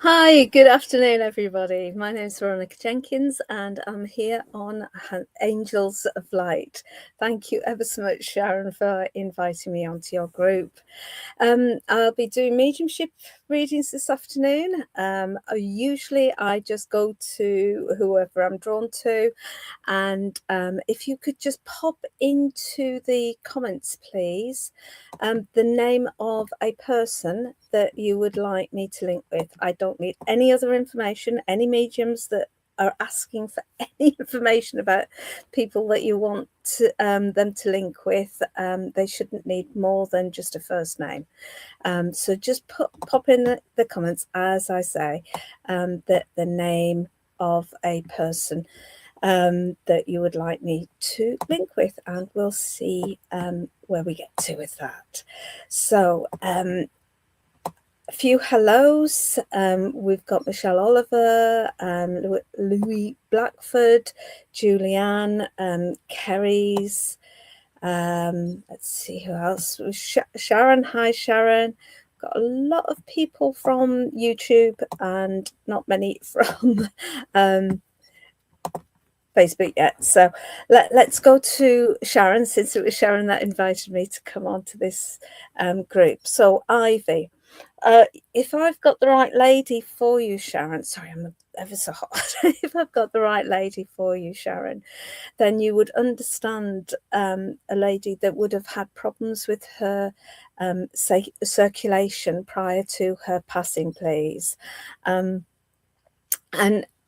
Hi, good afternoon, everybody. My name is Veronica Jenkins, and I'm here on Angels of Light. Thank you ever so much, Sharon, for inviting me onto your group. I'll be doing mediumship readings this afternoon. Usually I just go to whoever I'm drawn to, and if you could just pop into the comments, please, the name of a person that you would like me to link with. I don't need any other information. Any mediums that are asking for any information about people that you want to, them to link with, they shouldn't need more than just a first name. So just pop in the comments, as I say, the name of a person that you would like me to link with, and we'll see where we get to with that. So a few hellos. We've got Michelle Oliver, Louis Blackford, Julianne, Kerry's. Let's see who else. Sharon. Hi, Sharon. Got a lot of people from YouTube and not many from Facebook yet. So let's go to Sharon, since it was Sharon that invited me to come on to this group. So Ivy, if I've got the right lady for you, Sharon, sorry, I'm ever so hot. If I've got the right lady for you, Sharon, then you would understand a lady that would have had problems with her circulation prior to her passing, please. And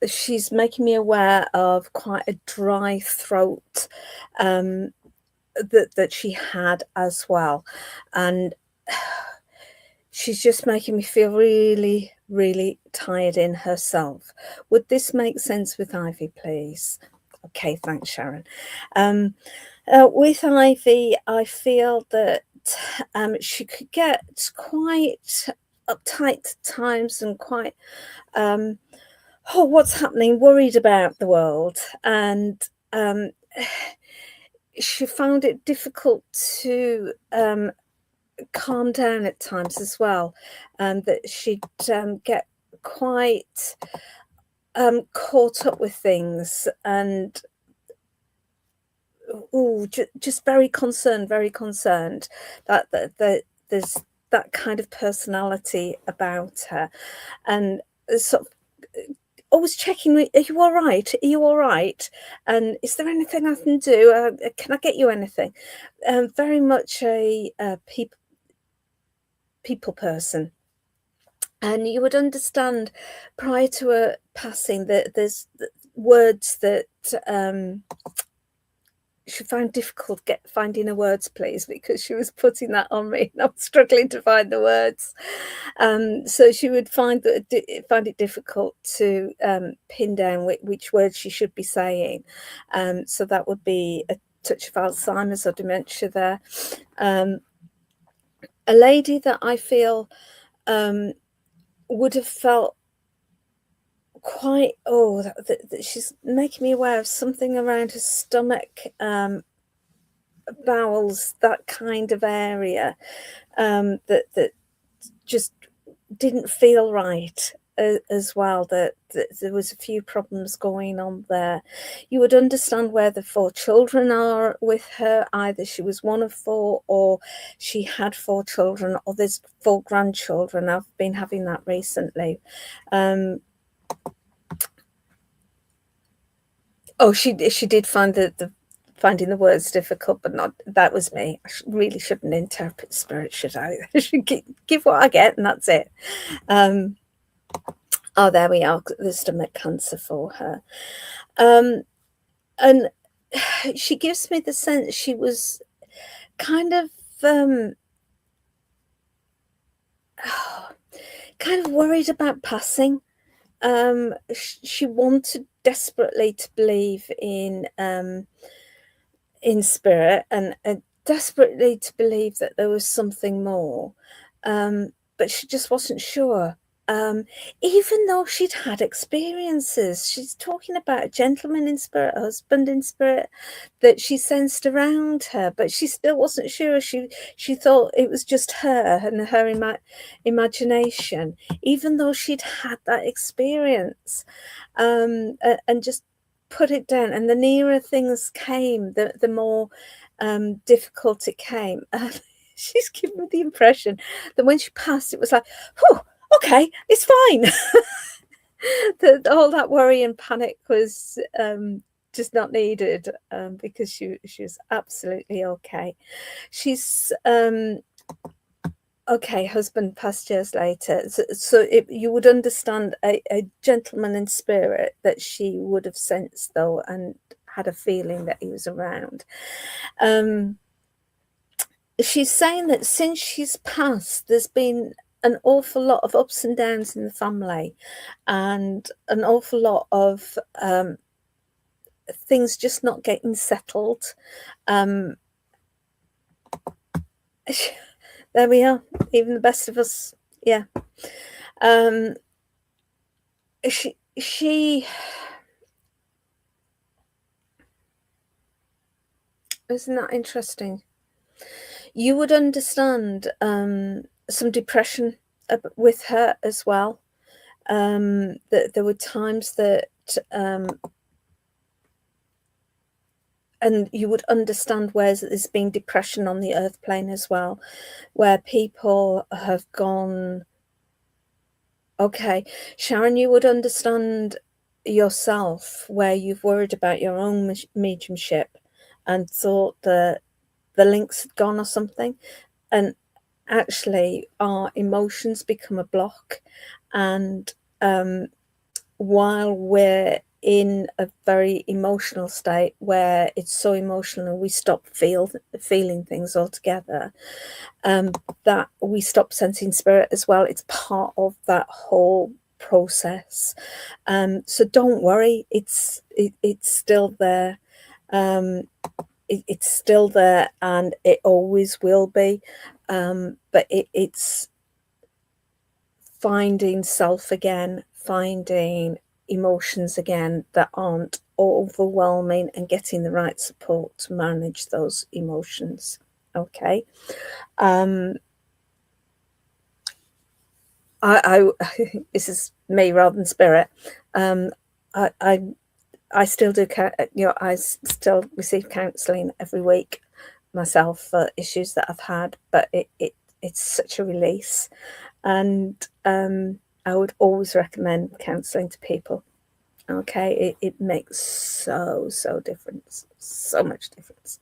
she's making me aware of quite a dry throat that she had as well. And she's just making me feel really, really tired in herself. Would this make sense with Ivy, please? Okay, thanks, Sharon. With Ivy, I feel that she could get quite uptight at times and quite what's happening, worried about the world. And she found it difficult to calm down at times as well, that she'd get quite caught up with things and just very concerned that there's that kind of personality about her, and sort of always checking, are you all right? Are you all right? And is there anything I can do? Can I get you anything? Very much a people person. And you would understand prior to her passing that there's words that she found difficult finding her words, please, because she was putting that on me and I'm struggling to find the words. So she would find it difficult to pin down which words she should be saying. So that would be a touch of Alzheimer's or dementia there. A lady that I feel would have felt quite she's making me aware of something around her stomach, bowels, that kind of area, that just didn't feel right as well, that there was a few problems going on there. You would understand where the 4 children are with her. Either she was one of 4 or she had 4 children, or there's 4 grandchildren. I've been having that recently. She did find finding the words difficult, but not, that was me. I really shouldn't interpret spirit, should I? I should give what I get, and that's it. There we are. The stomach cancer for her. And she gives me the sense she was kind of worried about passing. She wanted desperately to believe in spirit, and desperately to believe that there was something more, but she just wasn't sure. even though she'd had experiences, she's talking about a gentleman in spirit, a husband in spirit that she sensed around her, but she still wasn't sure. She thought it was just her and her imagination, even though she'd had that experience, and just put it down. And the nearer things came, the more difficult it came. She's given the impression that when she passed, it was like, "Oh, okay, it's fine." All that worry and panic was just not needed, because she was absolutely okay. She's okay. Husband passed years later, so you would understand a gentleman in spirit that she would have sensed, though, and had a feeling that he was around. She's saying that since she's passed, there's been an awful lot of ups and downs in the family, and an awful lot of things just not getting settled. There we are. Even the best of us, yeah. She isn't that interesting? You would understand some depression with her as well. That there were times that, and you would understand where there's been depression on the earth plane as well, where people have gone, okay, Sharon, you would understand yourself where you've worried about your own mediumship and thought that the links had gone or something, and actually our emotions become a block, and while we're in a very emotional state where it's so emotional and we stop feeling things altogether, that we stop sensing spirit as well. It's part of that whole process. So don't worry, it's still there. It's still there, and it always will be. But it's finding self again, finding emotions again that aren't overwhelming, and getting the right support to manage those emotions. Okay. I this is me rather than spirit. I still do, I still receive counselling every week myself for issues that I've had, but it's such a release, and I would always recommend counselling to people. Okay, it makes so difference, so much difference.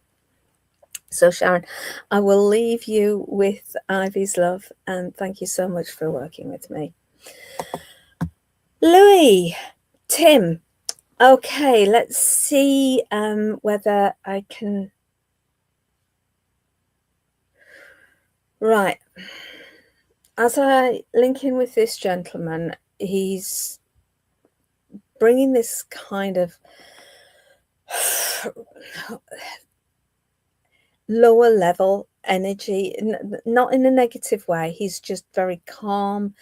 So Sharon, I will leave you with Ivy's love, and thank you so much for working with me. Louis, Tim. Okay, let's see whether I can. Right. As I link in with this gentleman, he's bringing this kind of lower level energy, not in a negative way. He's just very calm,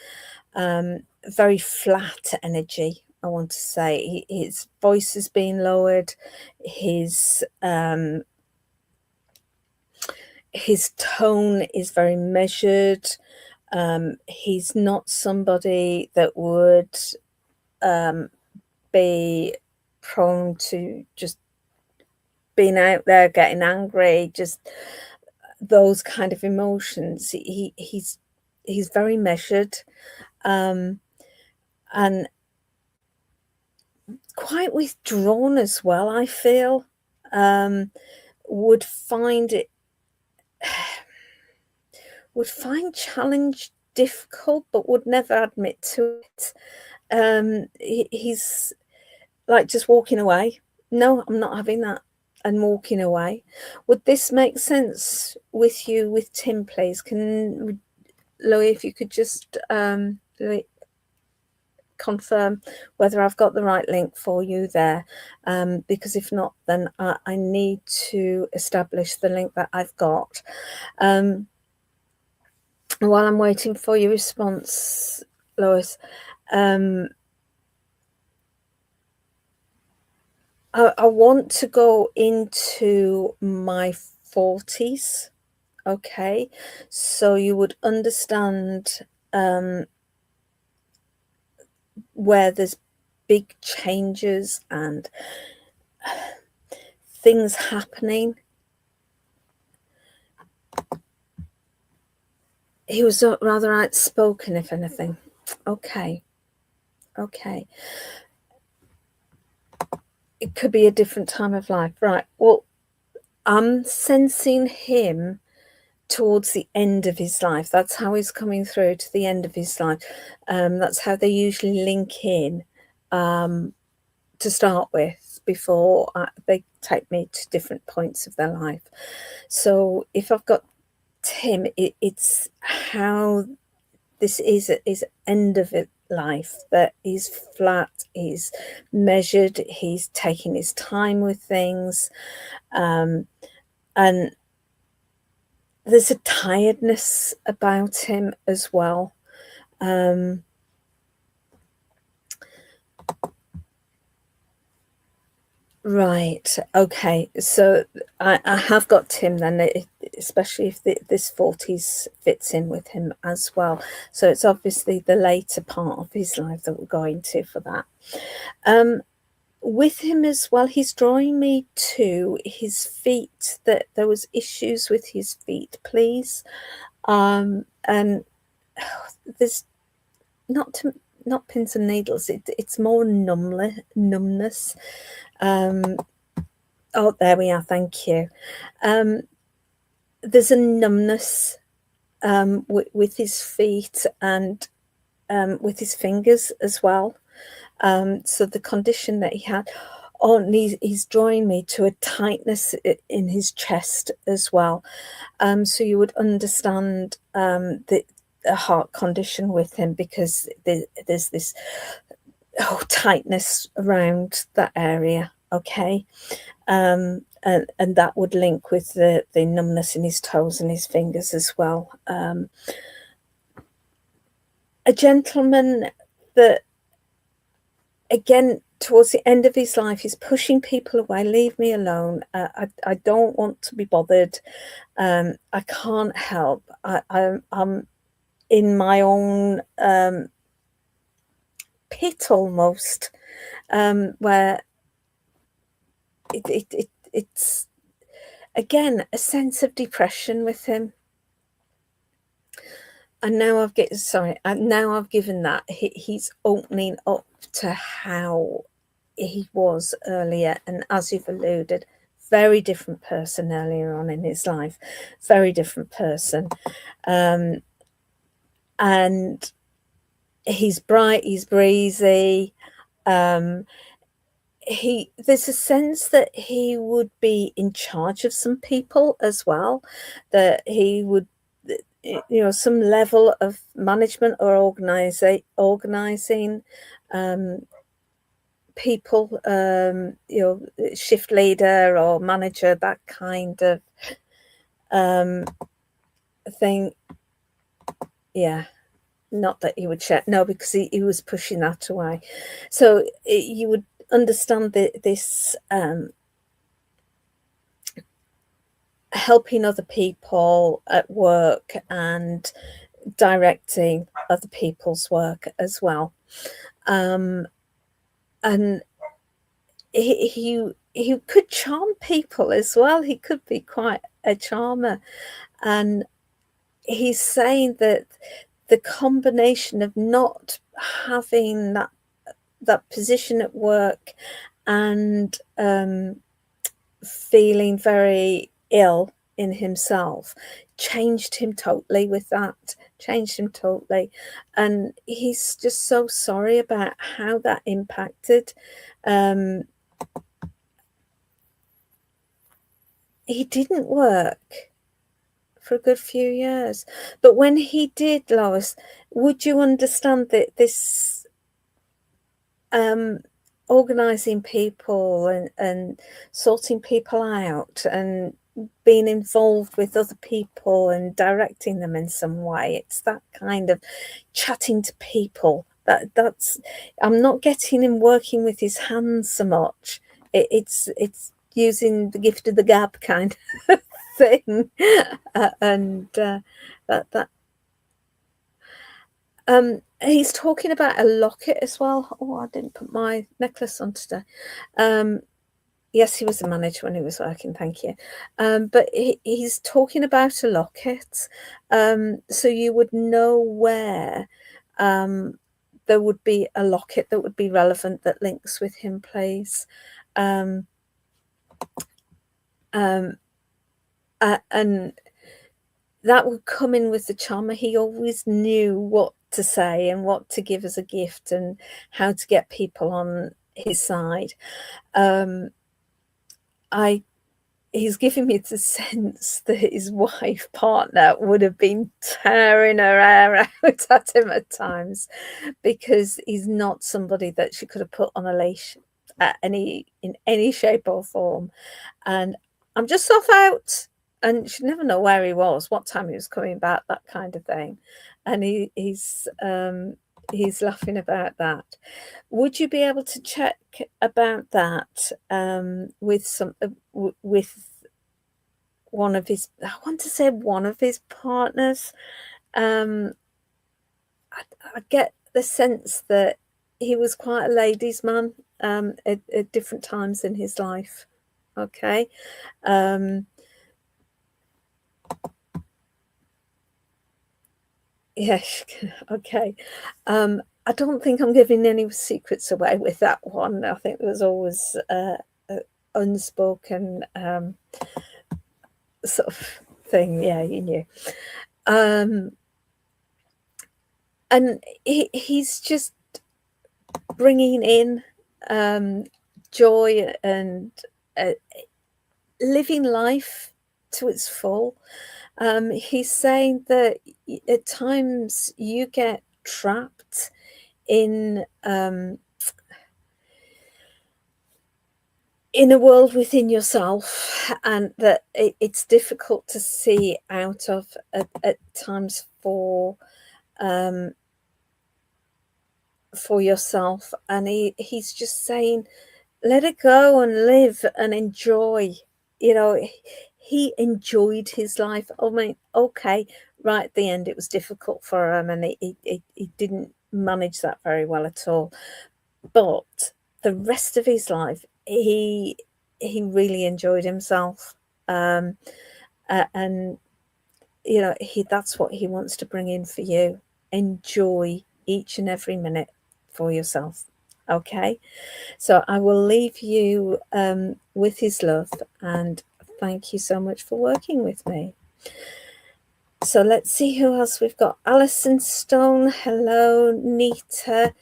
very flat energy, I want to say. His voice has been lowered. His tone is very measured. He's not somebody that would be prone to just being out there, getting angry, just those kind of emotions. He's very measured, and quite withdrawn as well, I feel. Would find challenge difficult, but would never admit to it. He's like just walking away. No, I'm not having that, and walking away. Would this make sense with you, with Tim, please? Can Louis, if you could just confirm whether I've got the right link for you there, because if not, then I need to establish the link that I've got. While I'm waiting for your response, Lois, I want to go into my 40s, okay? So you would understand where there's big changes and things happening. He was rather outspoken, if anything. Okay. It could be a different time of life. Right. Well, I'm sensing him towards the end of his life. That's how he's coming through to the end of his life. That's how they usually link in to start with before they take me to different points of their life. So if I've got Tim, it's how this is end of it life, that he's flat, he's measured, he's taking his time with things, and there's a tiredness about him as well. Right. Okay. So I have got Tim then, especially if this 40s fits in with him as well. So it's obviously the later part of his life that we're going to for that. With him as well, he's drawing me to his feet, that there was issues with his feet, please. And there's not pins and needles. It's more numbness. Oh, there we are. Thank you. There's a numbness with his feet and with his fingers as well. So the condition that he had, he's drawing me to a tightness in his chest as well. So you would understand the heart condition with him, because there's this tightness around that area. Okay. And that would link with the numbness in his toes and his fingers as well. A gentleman that, again, towards the end of his life, he's pushing people away. Leave me alone. I don't want to be bothered. I can't help. I'm in my own pit almost, where it's again a sense of depression with him. And now I've given that. He's opening up to how he was earlier, and as you've alluded, very different person earlier on in his life, very different person. And he's bright, he's breezy. There's a sense that he would be in charge of some people as well, that he would, some level of management or organizing people, shift leader or manager, that kind of thing. Yeah. Not that he would share, no, because he was pushing that away. So you would understand this helping other people at work and directing other people's work as well. And he could charm people as well. He could be quite a charmer. And he's saying that the combination of not having that position at work and feeling very ill in himself changed him totally with that, and he's just so sorry about how that impacted. He didn't work for a good few years, but when he did, Lois, would you understand that this organizing people and sorting people out and being involved with other people and directing them in some way. It's that kind of chatting to people. That's I'm not getting him working with his hands so much. It's using the gift of the gab kind of thing, and that he's talking about a locket as well. Oh, I didn't put my necklace on today. Yes, he was a manager when he was working, thank you. But he's talking about a locket. So you would know where there would be a locket that would be relevant that links with him, please. And that would come in with the charmer. He always knew what to say and what to give as a gift and how to get people on his side. He's giving me the sense that his wife partner would have been tearing her hair out at him at times, because he's not somebody that she could have put on a leash in any shape or form. And I'm just off out, and she'd never know where he was, what time he was coming back, that kind of thing. And he's laughing about that. Would you be able to check about that with one of his, I want to say one of his partners? I get the sense that he was quite a ladies' man at different times in his life. Okay. Yes. Okay. I don't think I'm giving any secrets away with that one. I think there was always unspoken sort of thing. Yeah, you knew. And he's just bringing in joy and living life to its full. He's saying that at times you get trapped in a world within yourself, and that it's difficult to see out of at times for yourself. And he's just saying, let it go and live and enjoy. You know, he enjoyed his life. I mean, okay, right at the end it was difficult for him, and he didn't manage that very well at all. But the rest of his life, he really enjoyed himself. And you know, that's what he wants to bring in for you. Enjoy each and every minute for yourself. Okay, so I will leave you with his love, and thank you so much for working with me. So let's see who else we've got. Alison Stone, hello. Nita,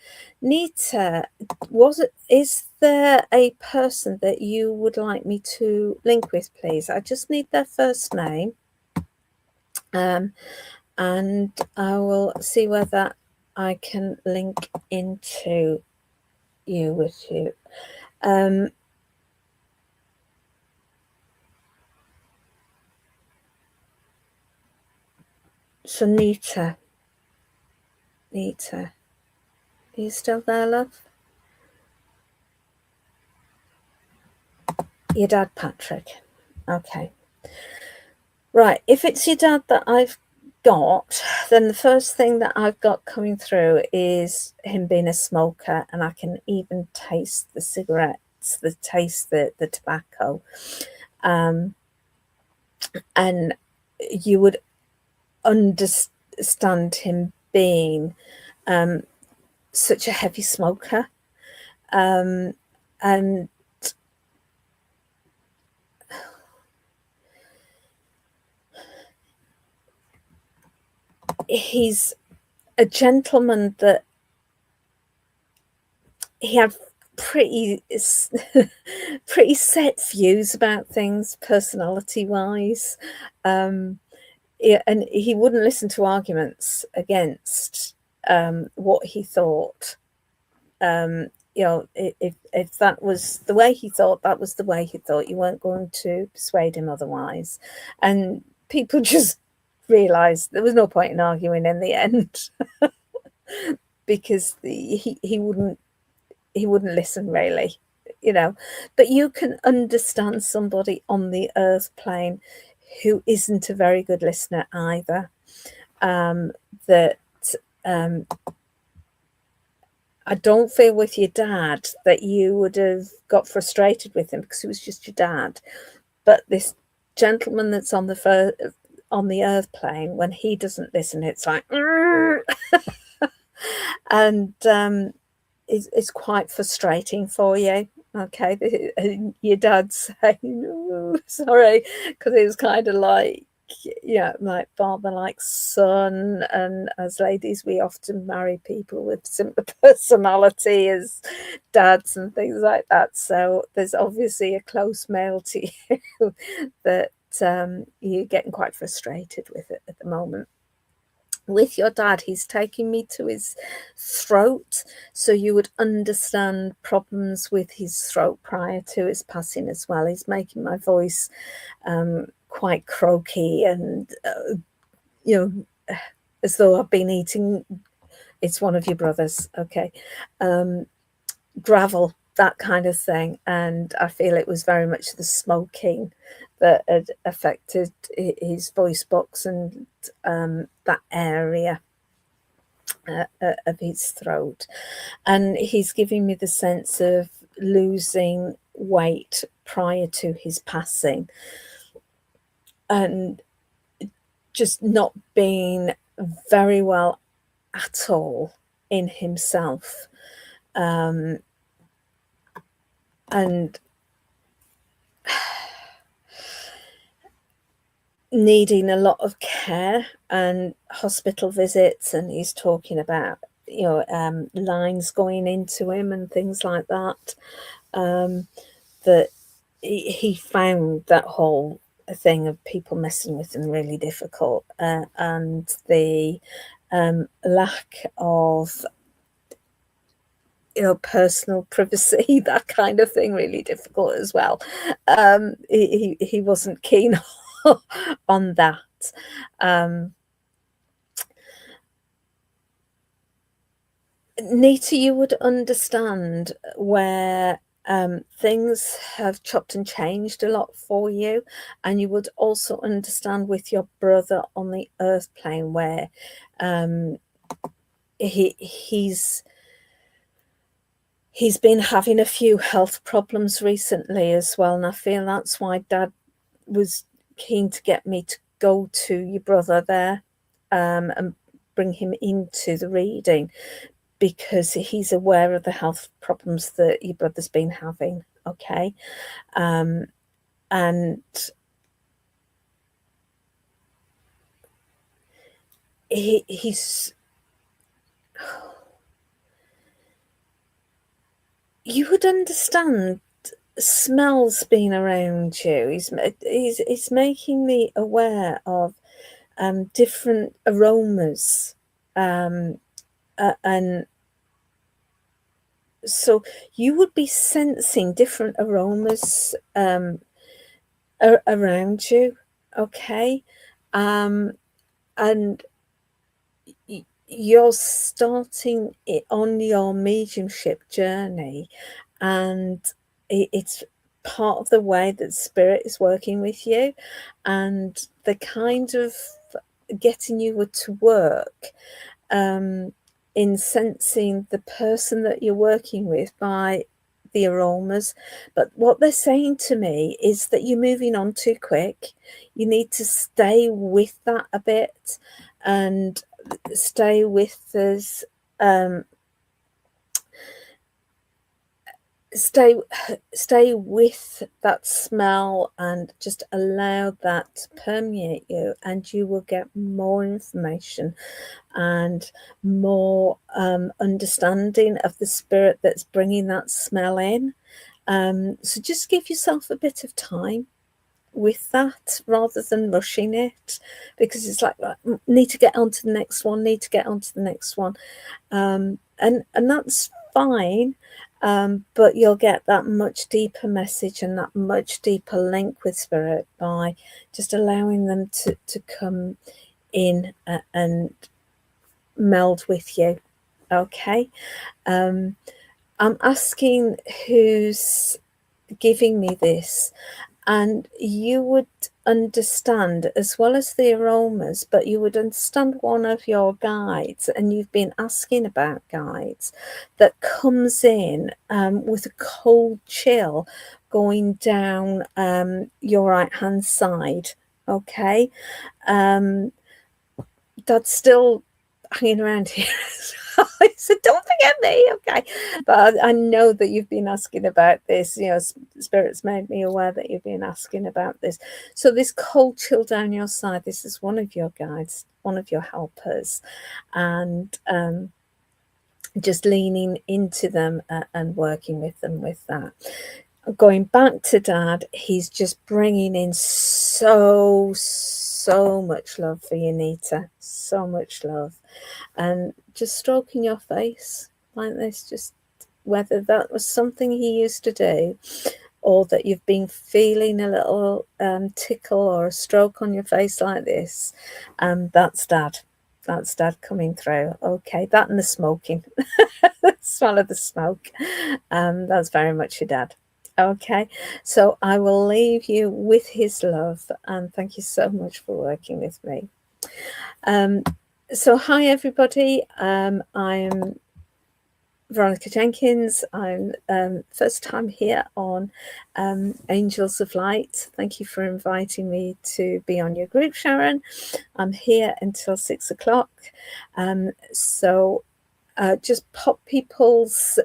is there a person that you would like me to link with, please? I just need their first name, and I will see whether I can link into you with you. So Nita, are you still there, love? Your dad, Patrick. Okay. Right, if it's your dad that I've got, then the first thing that I've got coming through is him being a smoker, and I can even taste the cigarettes, the tobacco. And you would understand him being such a heavy smoker. And he's a gentleman that he had pretty set views about things, personality wise. Yeah, and he wouldn't listen to arguments against what he thought. if that was the way he thought, that was the way he thought. You weren't going to persuade him otherwise. And people just realised there was no point in arguing in the end because he wouldn't listen really, But you can understand somebody on the earth plane who isn't a very good listener either. That I don't feel with your dad that you would have got frustrated with him because he was just your dad. But this gentleman that's on the earth plane, when he doesn't listen, it's like, and it's quite frustrating for you. Okay, your dad's saying, "Oh, sorry," because it was kind of like, like father, like son, and as ladies, we often marry people with similar personality as dads and things like that. So there's obviously a close male to you that you're getting quite frustrated with it at the moment. With your dad, he's taking me to his throat, so you would understand problems with his throat prior to his passing as well. He's making my voice quite croaky and as though I've been eating, it's one of your brothers, okay, gravel, that kind of thing. And I feel it was very much the smoking that had affected his voice box and that area of his throat. And he's giving me the sense of losing weight prior to his passing and just not being very well at all in himself. And needing a lot of care and hospital visits, and he's talking about lines going into him and things like that. That he found that whole thing of people messing with him really difficult, and the lack of personal privacy, that kind of thing, really difficult as well. He wasn't keen on that. Nita, you would understand where things have chopped and changed a lot for you, and you would also understand with your brother on the earth plane where he's been having a few health problems recently as well, and I feel that's why Dad was keen to get me to go to your brother there and bring him into the reading, because he's aware of the health problems that your brother's been having, okay? And he's... You would understand smells being around you. He's making me aware of different aromas, and so you would be sensing different aromas around you, okay? And you're starting it on your mediumship journey, and it's part of the way that spirit is working with you, and the kind of getting you to work in sensing the person that you're working with by the aromas. But what they're saying to me is that you're moving on too quick. You need to stay with that a bit and stay with this stay with that smell and just allow that to permeate you, and you will get more information and more understanding of the spirit that's bringing that smell in. So just give yourself a bit of time with that rather than rushing it, because it's like, need to get on to the next one, and that's fine. But you'll get that much deeper message and that much deeper link with Spirit by just allowing them to come in and meld with you. Okay. I'm asking who's giving me this, and you would understand, as well as the aromas, but you would understand one of your guides, and you've been asking about guides, that comes in with a cold chill going down your right hand side. Okay. That's still hanging around here. So don't forget me, okay? But I know that you've been asking about this. You know, Spirit's made me aware that you've been asking about this. So this cold chill down your side, this is one of your guides, one of your helpers, and just leaning into them and working with them with that. Going back to Dad, he's just bringing in so much love for you, Nita. So much love. And just stroking your face like this, just whether that was something he used to do, or that you've been feeling a little tickle or a stroke on your face like this, that's Dad. That's Dad coming through. Okay, that and the smoking. Smell of the smoke. That's very much your Dad. Okay, so I will leave you with his love, and thank you so much for working with me. So hi everybody, I'm Veronica Jenkins. I'm first time here on Angels of Light. Thank you for inviting me to be on your group, Sharon. I'm here until 6 o'clock. Just pop people's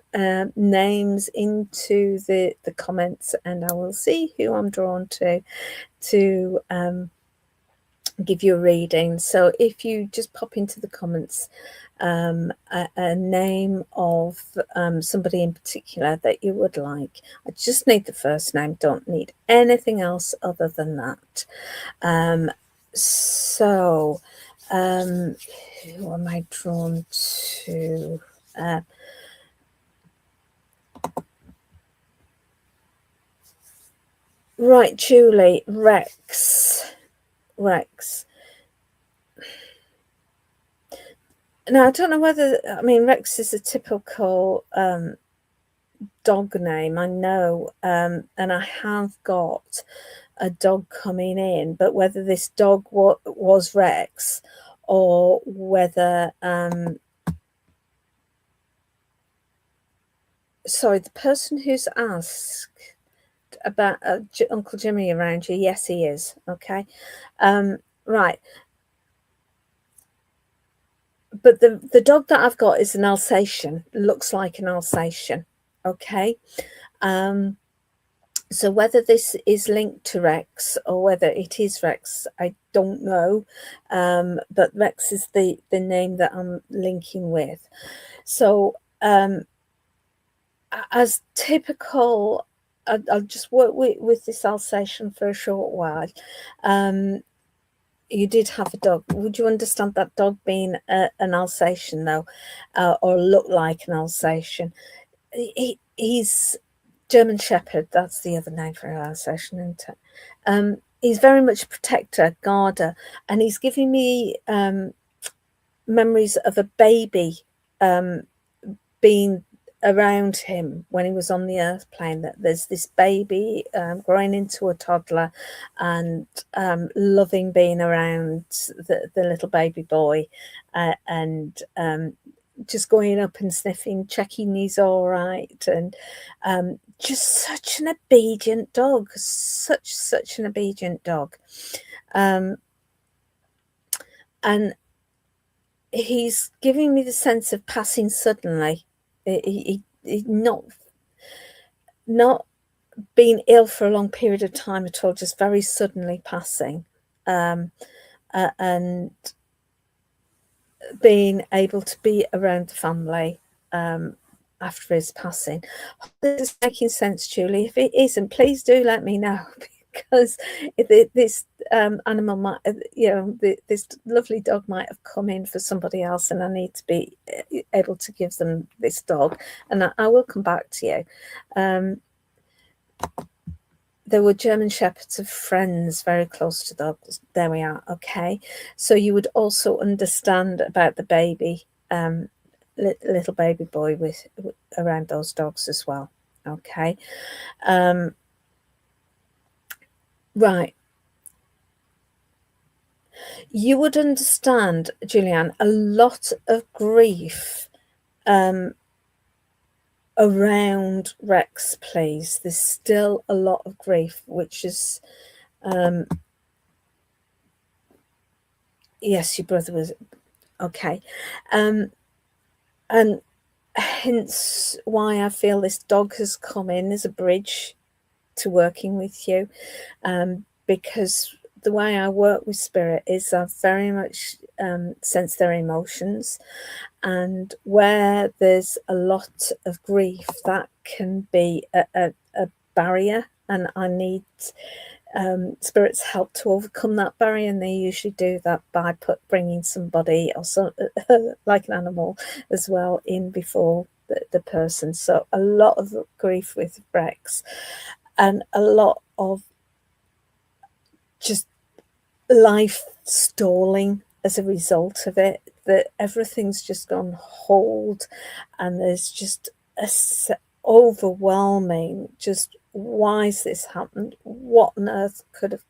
names into the comments, and I will see who I'm drawn to give you a reading. So if you just pop into the comments a name of somebody in particular that you would like. I just need the first name, don't need anything else other than that. Who am I drawn to? Right, Julie, Rex. Now, I don't know whether, I mean, Rex is a typical dog name, I know, and I have got a dog coming in, but whether this dog was Rex, or whether sorry, the person who's asked about Uncle Jimmy around you, yes, he is. Okay, right. But the dog that I've got is an Alsatian. Looks like an Alsatian. Okay. So whether this is linked to Rex or whether it is Rex, I don't know. But Rex is the name that I'm linking with. So as typical, I'll just work with this Alsatian for a short while. You did have a dog. Would you understand that dog being an Alsatian, though, or look like an Alsatian? He's German Shepherd. That's the other name for an Alsatian, isn't it? He's very much a protector, guarder, and he's giving me memories of a baby being around him when he was on the earth plane, that there's this baby growing into a toddler and loving being around the little baby boy and just going up and sniffing, checking he's all right, and just such an obedient dog, such an obedient dog. And he's giving me the sense of passing suddenly. He not being ill for a long period of time at all, just very suddenly passing, and being able to be around the family after his passing. This is making sense, Julie. If it isn't, please do let me know, because this animal might, this lovely dog might have come in for somebody else, and I need to be able to give them this dog. And I will come back to you. There were German Shepherds of friends very close to dogs. There we are. Okay. So you would also understand about the baby, little baby boy with around those dogs as well. Okay. Right. You would understand, Julianne, a lot of grief around Rex, please. There's still a lot of grief, which is, yes, your brother was, okay. And hence why I feel this dog has come in as a bridge to working with you, because the way I work with spirit is I very much sense their emotions, and where there's a lot of grief, that can be a barrier, and I need spirit's help to overcome that barrier, and they usually do that by bringing somebody or some like an animal as well in before the person. So a lot of grief with Rex, and a lot of just life stalling as a result of it, that everything's just on hold, and there's just a overwhelming, just why has this happened? What on earth could it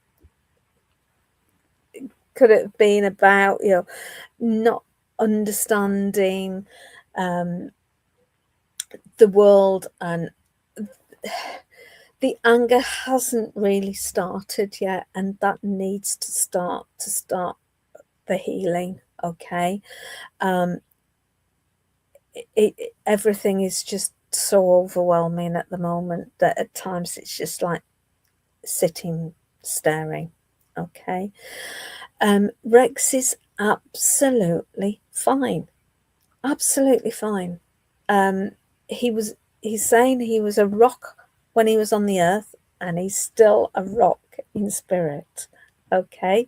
have been about? Not understanding the world, and the anger hasn't really started yet, and that needs to start the healing. Okay. Everything is just so overwhelming at the moment that at times it's just like sitting staring. Okay. Rex is absolutely fine. Absolutely fine. He's saying he was a rock when he was on the earth, and he's still a rock in spirit. Okay.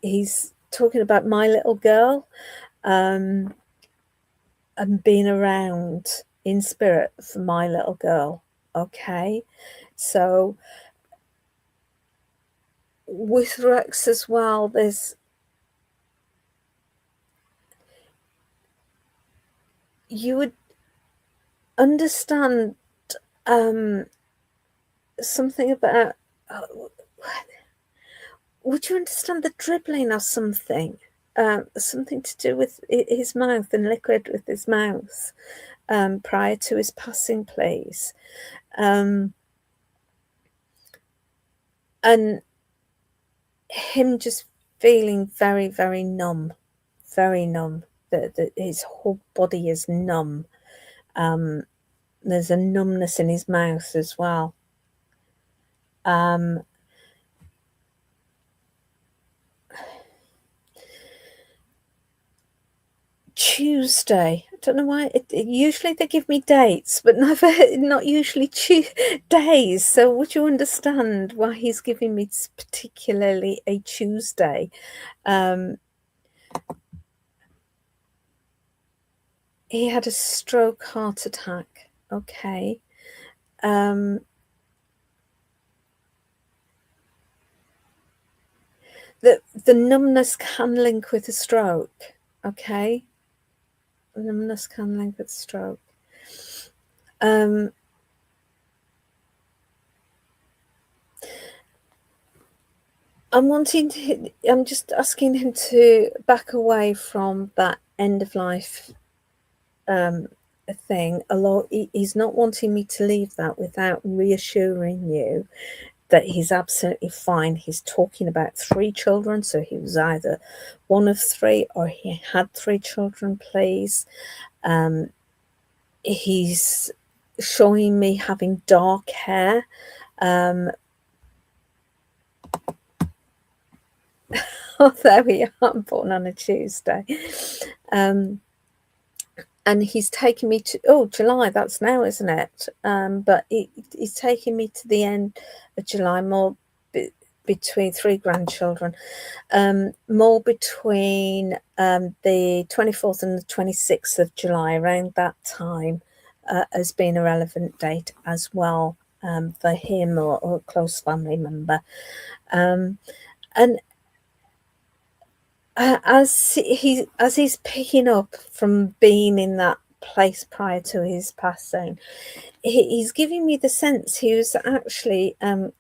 He's talking about my little girl, and being around in spirit for my little girl. Okay. So with Rex as well, there's, you would understand something about, would you understand the dribbling or something? Something to do with his mouth and liquid with his mouth prior to his passing, please. And him just feeling very, very numb, very numb. That his whole body is numb. There's a numbness in his mouth as well. Tuesday. I don't know why. Usually they give me dates, but not usually days. So would you understand why he's giving me particularly a Tuesday? He had a stroke heart attack. Okay. The numbness can link with a stroke. Okay. Numbness can link with stroke. I'm just asking him to back away from that end of life thing. Although he's not wanting me to leave that without reassuring you that he's absolutely fine. He's talking about 3 children, so he was either one of 3 or he had 3 children, please. He's showing me having dark hair. Oh, there we are. I'm born on a Tuesday. and he's taken me to July. That's now, isn't it? But he's taking me to the end of July, more between 3 grandchildren, more between the 24th and the 26th of July, around that time, has been a relevant date as well, for him or a close family member. And as he's picking up from being in that place prior to his passing, he's giving me the sense he was actually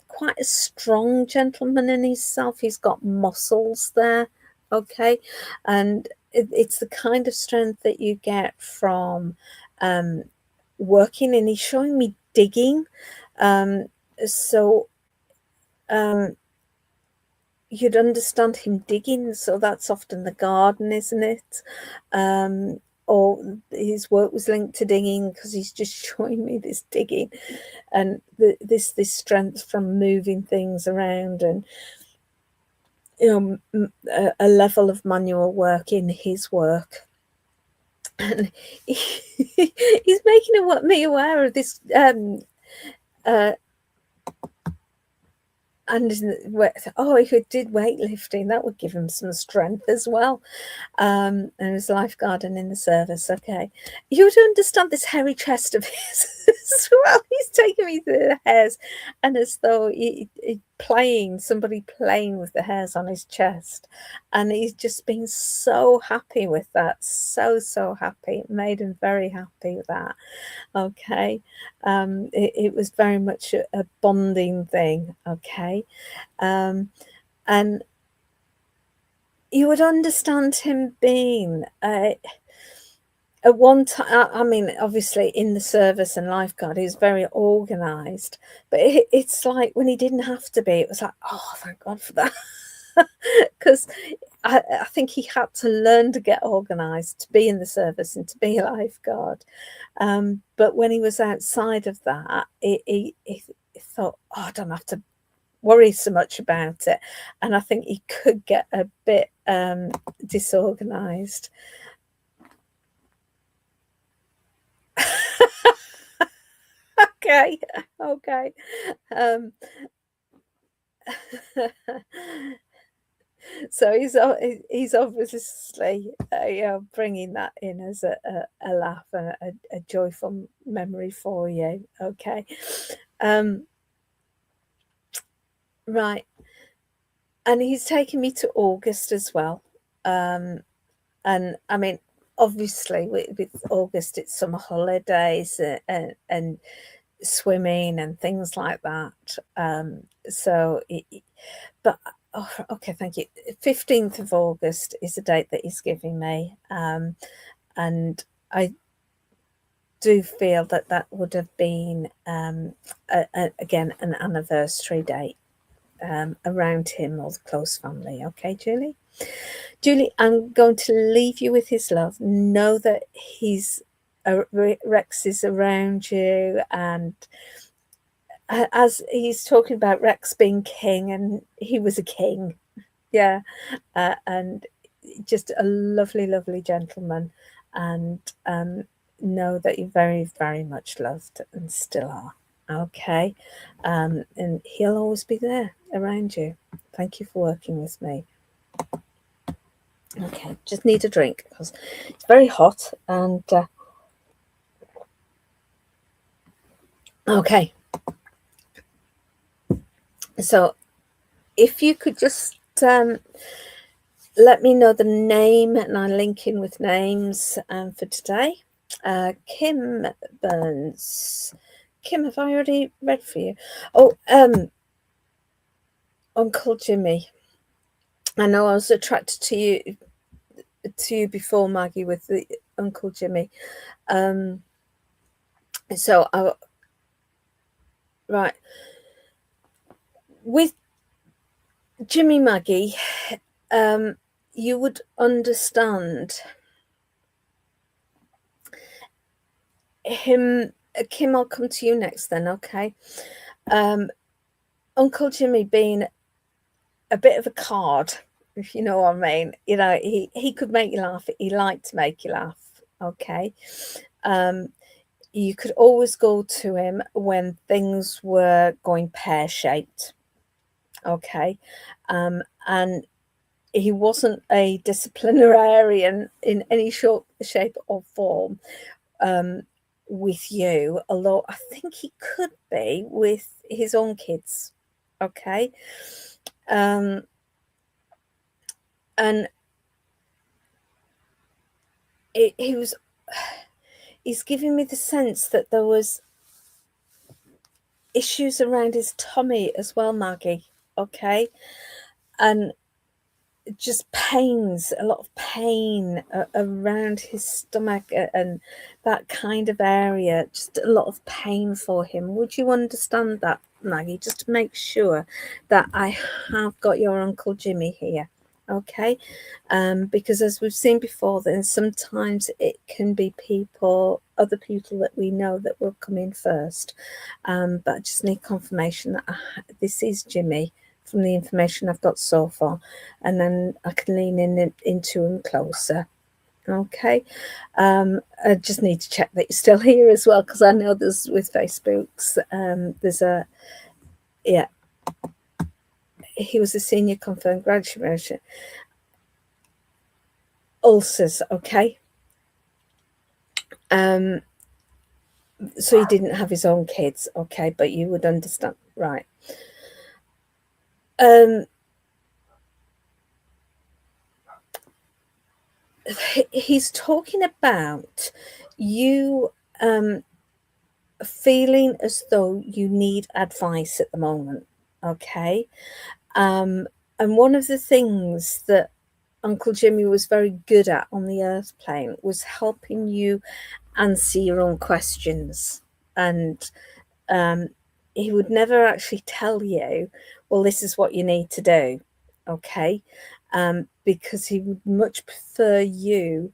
quite a strong gentleman in himself. He's got muscles there, okay, and it's the kind of strength that you get from working. And he's showing me digging, so you'd understand him digging, so that's often the garden, isn't it? Or his work was linked to digging, because he's just showing me this digging and this strength from moving things around, and a level of manual work in his work. And he's making me aware of this and if he did weightlifting, that would give him some strength as well. And he was lifeguarding in the service. Okay, you would understand this hairy chest of his as well. He's taking me through the hairs, and as though somebody playing with the hairs on his chest, and he's just been so happy with that, so happy. It made him very happy with that. Okay, it was very much a bonding thing. Okay, and you would understand him being at one time, I mean, obviously in the service and lifeguard, he was very organised, but it's like when he didn't have to be, it was like, oh, thank God for that. Because I think he had to learn to get organised to be in the service and to be a lifeguard. But when he was outside of that, he thought, oh, I don't have to worry so much about it. And I think he could get a bit disorganised. Okay. So he's obviously bringing that in as a laugh and a joyful memory for you. Okay, right, and he's taking me to August as well. And I mean, obviously with August, it's summer holidays and swimming and things like that. But okay, thank you. 15th of August is the date that he's giving me, and I do feel that would have been again an anniversary date around him or the close family. Okay, Julie, I'm going to leave you with his love. Know that Rex is around you, and as he's talking about Rex being king, and he was a king, yeah, and just a lovely gentleman, and know that you're very, very much loved and still are. Okay, and he'll always be there around you. Thank you for working with me. Okay, just need a drink because it's very hot, and okay. So if you could just let me know the name, and I link in with names for today. Kim Burns. Kim, have I already read for you? Oh, Uncle Jimmy. I know I was attracted to you before, Maggie, with the Uncle Jimmy. Right. With Jimmy, Maggie, you would understand him. Kim, I'll come to you next then, okay? Uncle Jimmy being a bit of a card, if you know what I mean. You know, he could make you laugh. He liked to make you laugh. okay? You could always go to him when things were going pear-shaped, okay? And he wasn't a disciplinarian in any shape or form with you, although I think he could be with his own kids, okay? And he's giving me the sense that there was issues around his tummy as well, Maggie, okay? And just pains, a lot of pain around his stomach and that kind of area, just a lot of pain for him. Would you understand that, Maggie? Just to make sure that I have got your Uncle Jimmy here, okay? Because as we've seen before, then sometimes it can be other people that we know that will come in first. But I just need confirmation that this is Jimmy from the information I've got so far, and then I can lean into him closer. Okay. I just need to check that you're still here as well, because I know there's with Facebooks, there's he was a senior confirmed graduate. Ulcers, okay. So he didn't have his own kids, okay, but you would understand, right? He's talking about you feeling as though you need advice at the moment, okay? And one of the things that Uncle Jimmy was very good at on the earth plane was helping you answer your own questions. And he would never actually tell you, well, this is what you need to do, okay? Because he would much prefer you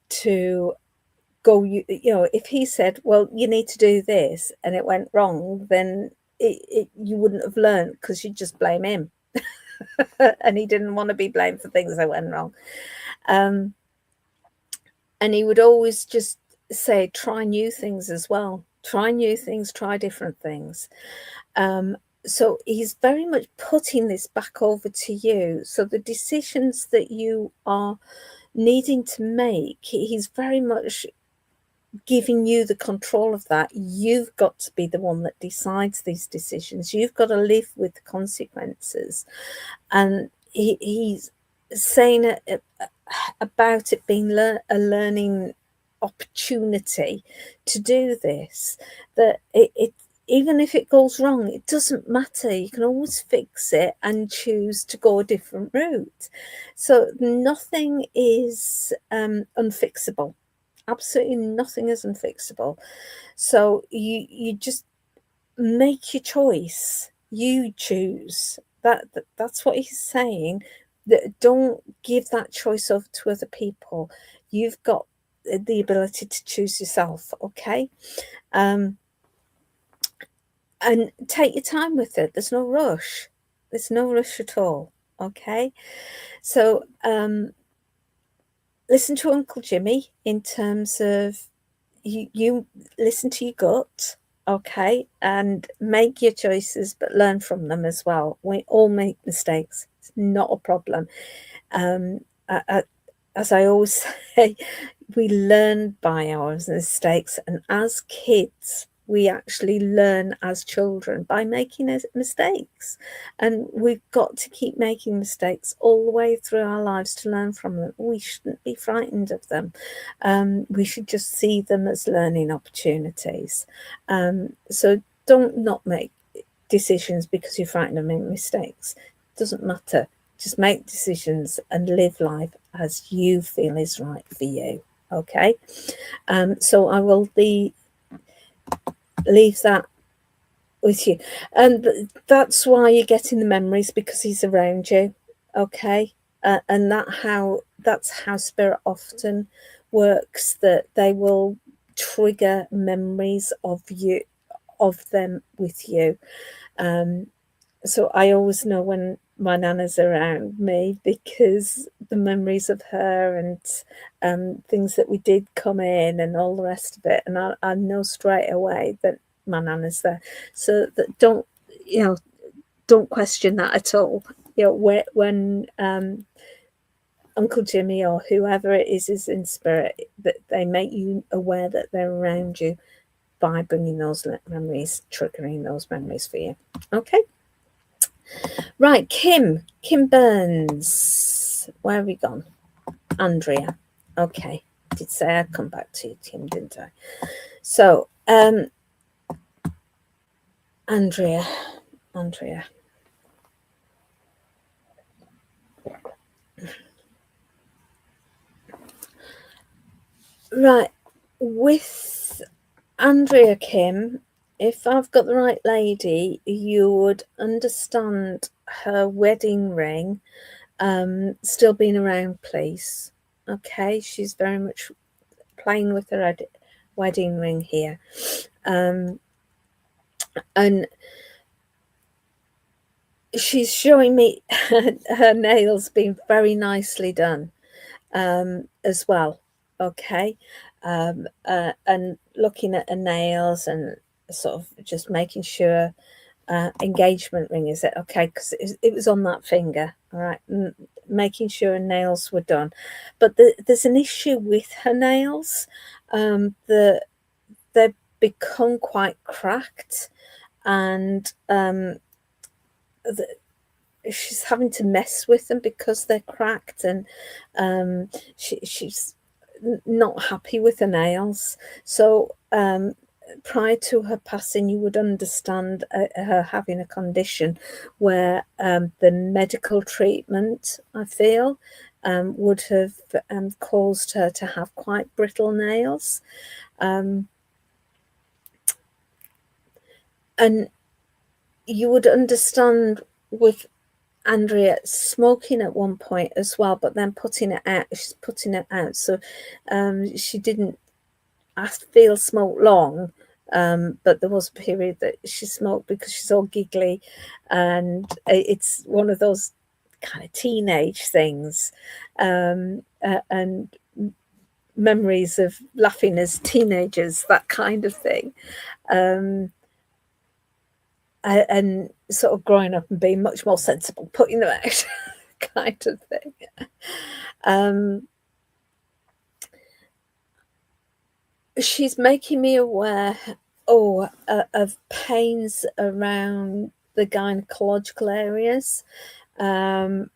to go, if he said, well, you need to do this, and it went wrong, then you wouldn't have learned, because you'd just blame him. And he didn't want to be blamed for things that went wrong. And he would always just say, try new things as well. Try new things, try different things. So he's very much putting this back over to you. So the decisions that you are needing to make, he's very much giving you the control of that. You've got to be the one that decides these decisions. You've got to live with the consequences. And he's saying about it being a learning opportunity to do this, that it even if it goes wrong, it doesn't matter. You can always fix it and choose to go a different route. So nothing is unfixable. Absolutely nothing is unfixable. So you just make your choice. You choose. That's what he's saying. That don't give that choice over to other people. You've got the ability to choose yourself, okay? And take your time with it. There's no rush. There's no rush at all, okay? So listen to Uncle Jimmy in terms of you listen to your gut, okay, and make your choices, but learn from them as well. We all make mistakes. It's not a problem. As I always say, we learn by our mistakes, and as kids, we actually learn as children by making mistakes, and we've got to keep making mistakes all the way through our lives to learn from them. We shouldn't be frightened of them. We should just see them as learning opportunities. So don't not make decisions because you're frightened of making mistakes. It doesn't matter. Just make decisions and live life as you feel is right for you, okay? So I will leave that with you. And that's why you're getting the memories, because he's around you, okay? And that's how spirit often works, that they will trigger memories of them with you. So I always know when my nana's around me, because the memories of her and things that we did come in and all the rest of it, and I know straight away that my nana's there. So that don't question that at all. When Uncle Jimmy or whoever it is in spirit, that they make you aware that they're around you by bringing those memories, triggering those memories for you. Okay. Right, Kim Burns. Where have we gone? Andrea. Okay. Did say I'd come back to you, Kim, didn't I? So, Andrea. Right. With Andrea, Kim, if I've got the right lady, you would understand her wedding ring still being around, please. Okay, she's very much playing with her wedding ring here. And she's showing me her nails being very nicely done as well. Okay. And looking at her nails and sort of just making sure engagement ring, is it okay? Because it was on that finger. All right. Making sure her nails were done. But there's an issue with her nails. They've become quite cracked, and she's having to mess with them because they're cracked, and she's not happy with her nails. So prior to her passing, you would understand her having a condition where the medical treatment, I feel, would have caused her to have quite brittle nails. And you would understand with Andrea smoking at one point as well, but then putting it out. She's putting it out. So she didn't, I feel, smoke long. But there was a period that she smoked because she's all giggly, and it's one of those kind of teenage things, and memories of laughing as teenagers, that kind of thing. And sort of growing up and being much more sensible, putting them out, kind of thing. She's making me aware, of pains around the gynecological areas, and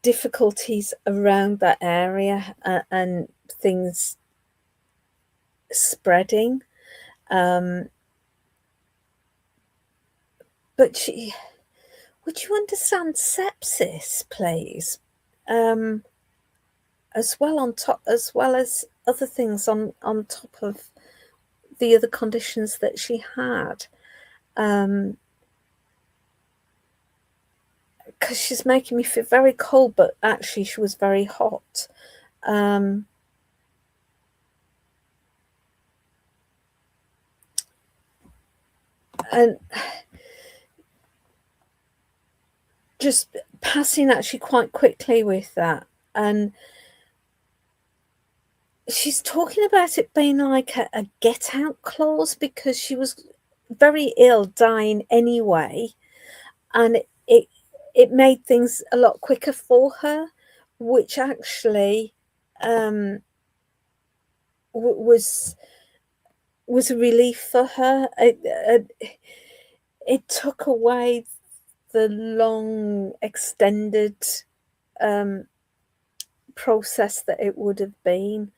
difficulties around that area, and things spreading. But would you understand sepsis, please? As well as other things on top of the other conditions that she had. Because she's making me feel very cold, but actually she was very hot. And just passing actually quite quickly with that. And she's talking about it being like a get out clause, because she was very ill, dying anyway, and it made things a lot quicker for her, which actually was a relief for her. It took away the long extended process that it would have been.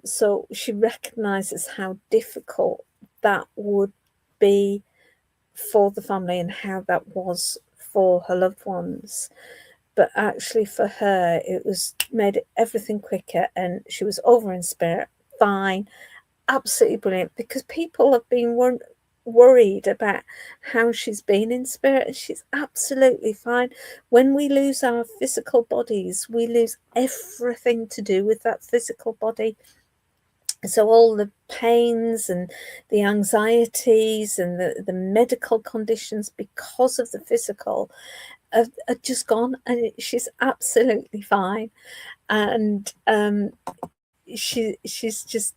So she recognizes how difficult that would be for the family and how that was for her loved ones. But actually for her, it was made everything quicker, and she was over in spirit, fine, absolutely brilliant, because people have been worried about how she's been in spirit, and she's absolutely fine. When we lose our physical bodies, we lose everything to do with that physical body. So all the pains and the anxieties and the medical conditions because of the physical are just gone, and she's absolutely fine. And she's just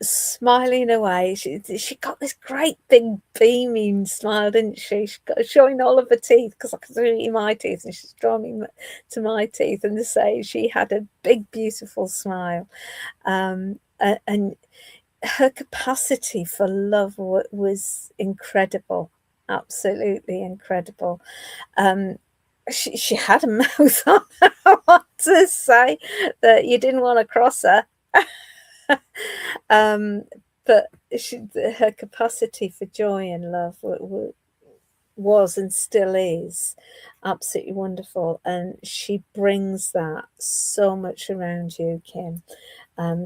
smiling away. She got this great big beaming smile, didn't she? She got showing all of her teeth, because I could see my teeth, and she's drawing me to my teeth, and to say she had a big, beautiful smile. And her capacity for love was incredible, absolutely incredible. She had a mouth on her. I want to say that you didn't want to cross her. But her capacity for joy and love was and still is absolutely wonderful, and she brings that so much around you, Kim.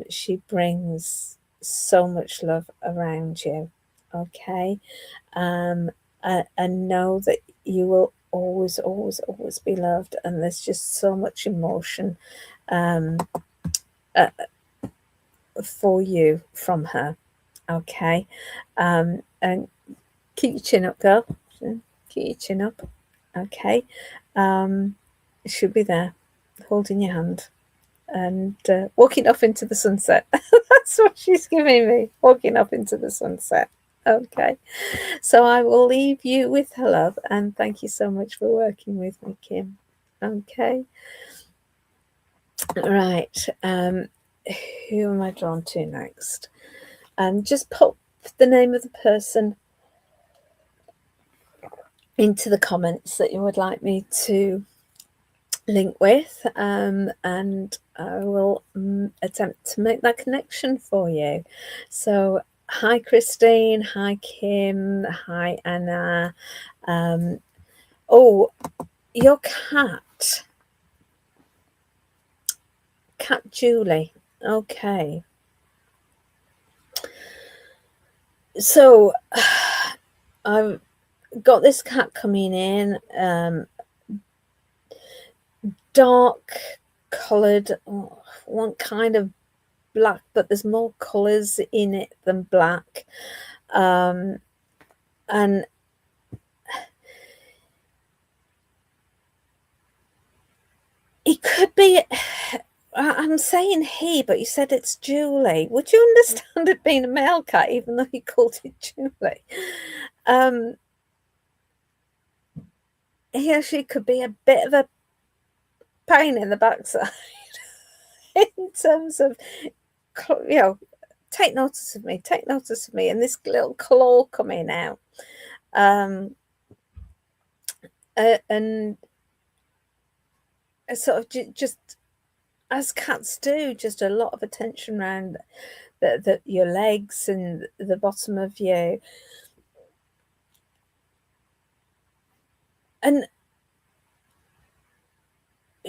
She brings so much love around you, okay? And know that you will always, always, always be loved, and there's just so much emotion for you from her, okay? And keep your chin up, girl. Keep your chin up, okay? She'll be there, holding your hand, and walking off into the sunset. That's what she's giving me, walking off into the sunset. Okay, so I will leave you with her love, and thank you so much for working with me, Kim. Okay, right. Who am I drawn to next? Just pop the name of the person into the comments that you would like me to link with, and I will attempt to make that connection for you. So hi Christine, hi Kim, hi Anna. Oh, your cat Julie. Okay, so I've got this cat coming in, dark coloured, one kind of black, but there's more colours in it than black, and it could be, I'm saying he, but you said it's Julie. Would you understand it being a male cat, even though you called it Julie? He actually could be a bit of a pain in the backside in terms of, take notice of me, and this little claw coming out. And sort of just, as cats do, just a lot of attention around your legs and the bottom of you. And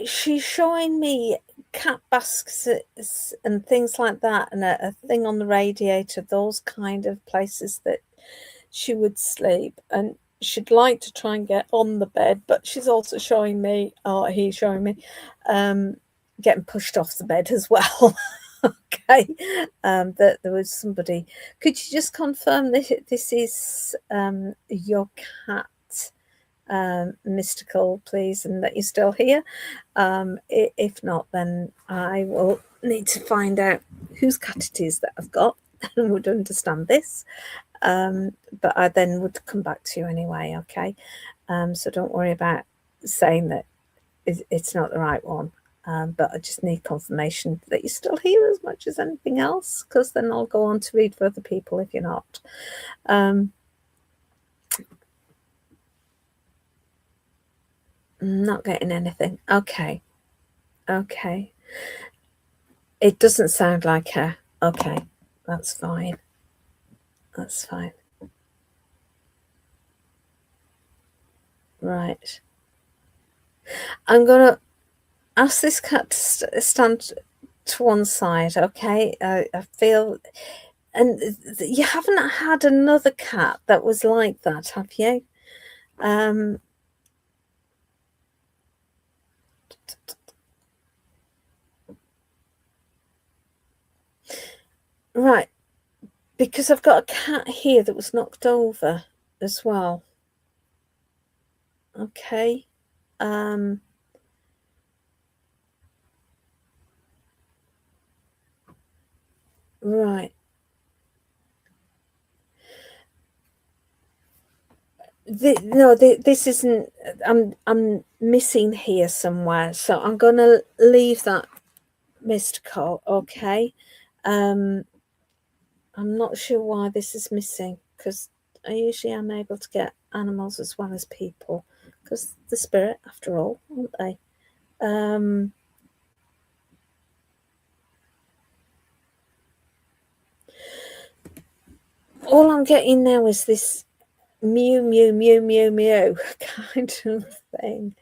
she's showing me cat baskets and things like that, and a thing on the radiator, those kind of places that she would sleep. And she'd like to try and get on the bed, but she's also showing me, he's showing me, getting pushed off the bed as well. Okay, that there was somebody. Could you just confirm that this is your cat, Mystical, please, and that you're still here? If not, then I will need to find out whose cat it is that I've got and would understand this. But I then would come back to you anyway, okay? So don't worry about saying that it's not the right one. But I just need confirmation that you're still here as much as anything else, because then I'll go on to read for other people if you're not. Not getting anything. Okay. It doesn't sound like her. Okay, that's fine. Right. I'm going to ask this cat to stand to one side, okay? I feel... And you haven't had another cat that was like that, have you? Right, because I've got a cat here that was knocked over as well. Okay. Right. This isn't. I'm missing here somewhere, so I'm gonna leave that missed call. Okay. I'm not sure why this is missing, because I usually am able to get animals as well as people, because the spirit, after all, aren't they? All I'm getting now is this mew, mew, mew, mew, mew kind of thing.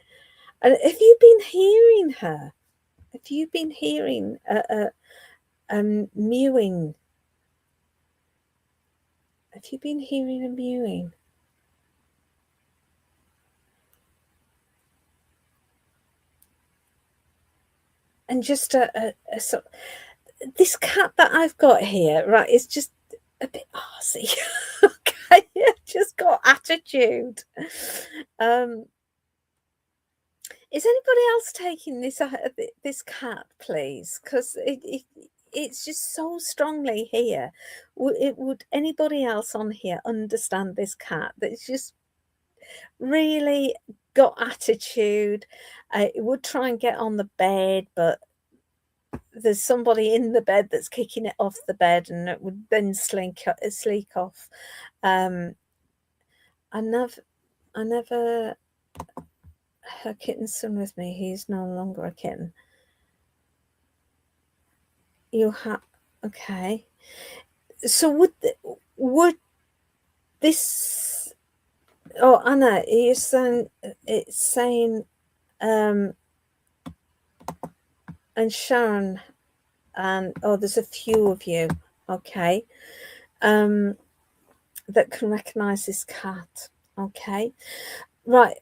And have you been hearing her? Have you been hearing mewing? Have you been hearing a mewing? And just this cat that I've got here, right, is just a bit arsey. Okay, just got attitude. Is anybody else taking this cat, please? Because it's just so strongly here. Would anybody else on here understand this cat? That's just really got attitude. It would try and get on the bed, but there's somebody in the bed that's kicking it off the bed, and it would then sleek off. I never her kitten's son with me. He's no longer a kitten. You have, okay. So would this? Oh, Anna, you're saying it's saying, and Sharon, and there's a few of you, okay, that can recognise this cat. Okay, right.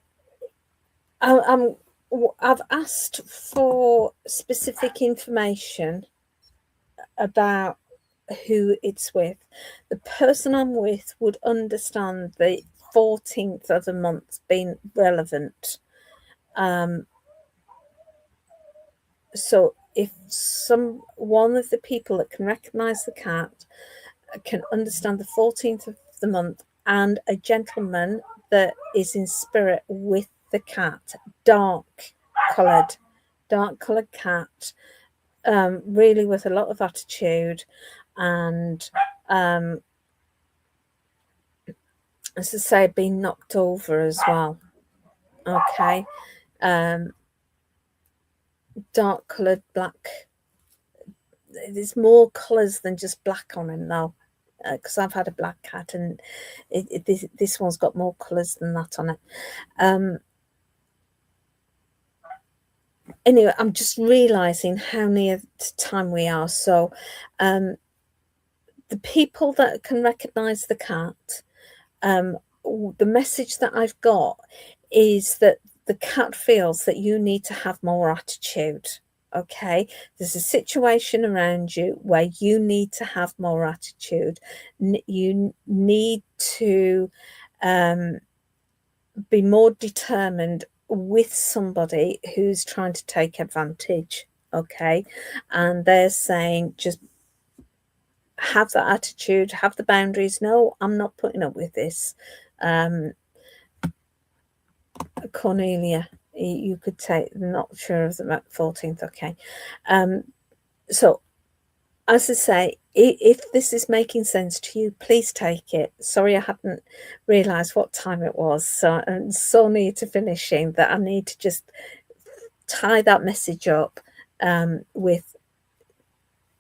I've asked for specific information about who it's with. The person I'm with would understand the 14th of the month being relevant. So if one of the people that can recognize the cat can understand the 14th of the month, and a gentleman that is in spirit with the cat, dark coloured cat, really with a lot of attitude, and as I say, being knocked over as well. Okay. Dark coloured black. There's more colours than just black on him though, because I've had a black cat, and this one's got more colours than that on it. Anyway, I'm just realising how near time we are. So the people that can recognise the cat, the message that I've got is that the cat feels that you need to have more attitude. Okay, there's a situation around you where you need to have more attitude. You need to be more determined with somebody who's trying to take advantage. Okay, and they're saying, just have that attitude, have the boundaries. No, I'm not putting up with this. Cornelia, you could take, not sure of the 14th. Okay. So as I say, if this is making sense to you, please take it. Sorry, I hadn't realised what time it was. So I'm so near to finishing that I need to just tie that message up with,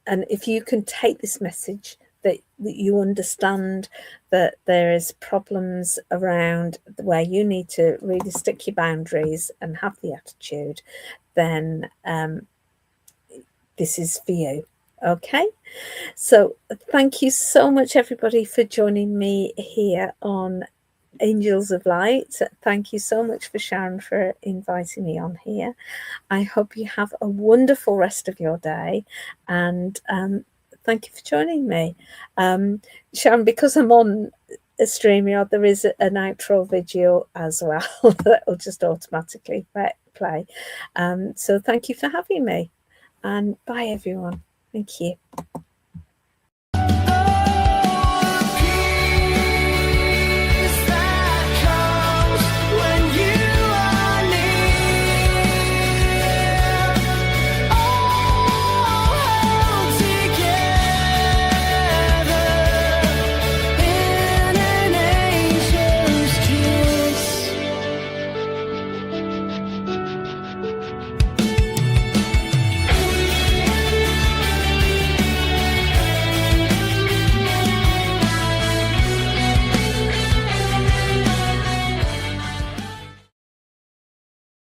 and if you can take this message, that you understand that there is problems around where you need to really stick your boundaries and have the attitude, then this is for you. Okay, so thank you so much, everybody, for joining me here on Angels of Light. Thank you so much for Sharon for inviting me on here. I hope you have a wonderful rest of your day, and thank you for joining me. Sharon, because I'm on a StreamYard, there is an outro video as well that will just automatically play. So thank you for having me, and bye everyone. Thank you.